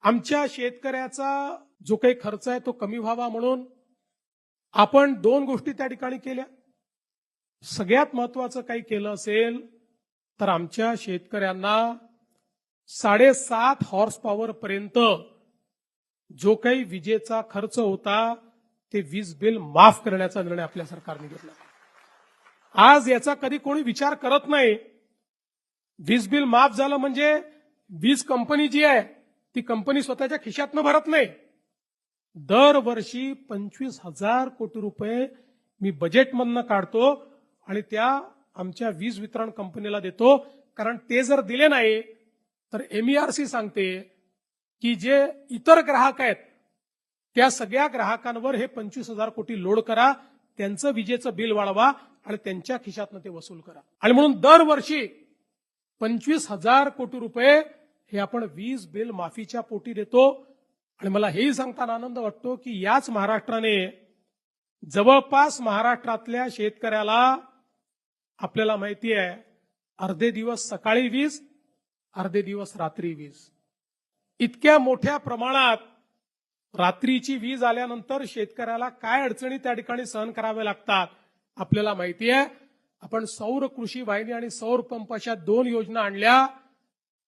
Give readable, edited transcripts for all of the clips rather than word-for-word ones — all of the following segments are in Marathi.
आमच्या शेतकऱ्याचा जो काही खर्च आहे तो कमी व्हावा म्हणून आपण दोन गोष्टी त्या ठिकाणी केल्या. सगळ्यात महत्त्वाचं काही केलं असेल तर आमच्या शेतकऱ्यांना 7.5 हॉर्स पॉवर पर्यंत जो काही विजेचा खर्च होता ते वीज बिल माफ करण्याचा निर्णय आपल्या सरकारने घेतला. आज याचा कधी कोणी विचार करत नाही. वीज बिल माफ झालं म्हणजे वीज कंपनी जी आहे ती कंपनी स्वतःच्या खिशातनं भरत नाही. दरवर्षी 25,000 कोटी रुपये मी बजेटमधनं काढतो आणि त्या आमच्या वीज वितरण कंपनीला देतो. कारण ते जर दिले नाही तर MERC सांगते की जे इतर ग्राहक आहेत त्या सगळ्या ग्राहकांवर हे 25,000 कोटी लोड करा, त्यांचं विजेचं बिल वाढवा आणि त्यांच्या खिशातनं ते वसूल करा. आणि म्हणून दरवर्षी 25,000 कोटी रुपये हे आपण वीज बिल माफीच्या पोटी देतो. आणि मला हेही सांगताना आनंद वाटतो की याच महाराष्ट्राने जवळपास महाराष्ट्रातल्या शेतकऱ्याला आपल्याला माहिती आहे अर्धे दिवस सकाळी वीज, अर्धे दिवस रात्री वीज. इतक्या मोठ्या प्रमाणात रात्रीची वीज आल्यानंतर शेतकऱ्याला काय अडचणी त्या ठिकाणी सहन कराव्या लागतात आपल्याला माहिती आहे. आपण सौर कृषी वाहिनी आणि सौर पंप अशा 2 योजना आणल्या.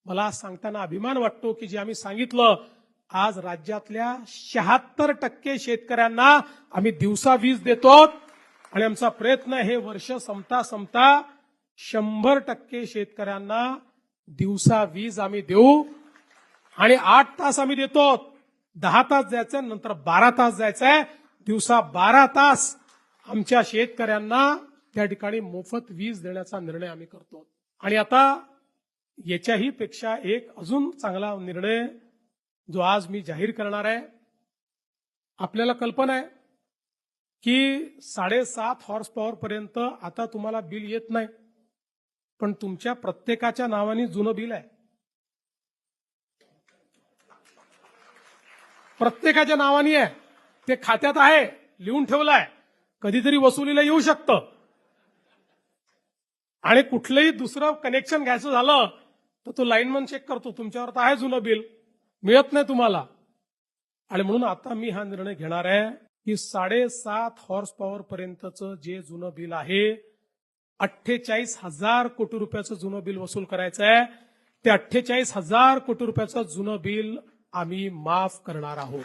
मला सांगताना अभिमान वाटतो की जे आम्ही सांगितलं आज राज्यातल्या 76% शेतकऱ्यांना आम्ही दिवसा वीज देतो आणि आमचा प्रयत्न हे वर्ष संपता 100% शेतकऱ्यांना दिवसा वीज आम्ही देऊ. आणि 8 तास आम्ही देतो. 10 तास जायचंय, नंतर 12 तास जायचंय. दिवसा 12 तास आमच्या शेतकऱ्यांना त्या ठिकाणी मोफत वीज देण्याचा निर्णय आम्ही करतो. आणि आता याच्याही पेक्षा एक अजून चांगला निर्णय जो आज मी जाहीर करणार आहे. आपल्याला कल्पना आहे की 7.5 हॉर्स पॉवर पर्यंत आता तुम्हाला बिल येत नाही, पण तुमच्या प्रत्येकाच्या नावाने जुनं बिल आहे. प्रत्येकाच्या नावाने आहे, ते खात्यात आहे, लिहून ठेवलं आहे. कधीतरी वसुलीला येऊ शकतं आणि कुठलंही दुसरं कनेक्शन घ्यायचं झालं तर तो लाईनमन चेक करतो तुमच्यावर तर आहे जुनं बिल, मिळत नाही तुम्हाला. आणि म्हणून आता मी हा निर्णय घेणार आहे की 7.5 हॉर्स पॉवर पर्यंतचं जे जुनं बिल आहे 48,000 कोटी रुपयाचं जुनं बिल वसूल करायचं आहे. ते 48,000 कोटी रुपयाचं जुनं बिल आम्ही माफ करणार आहोत.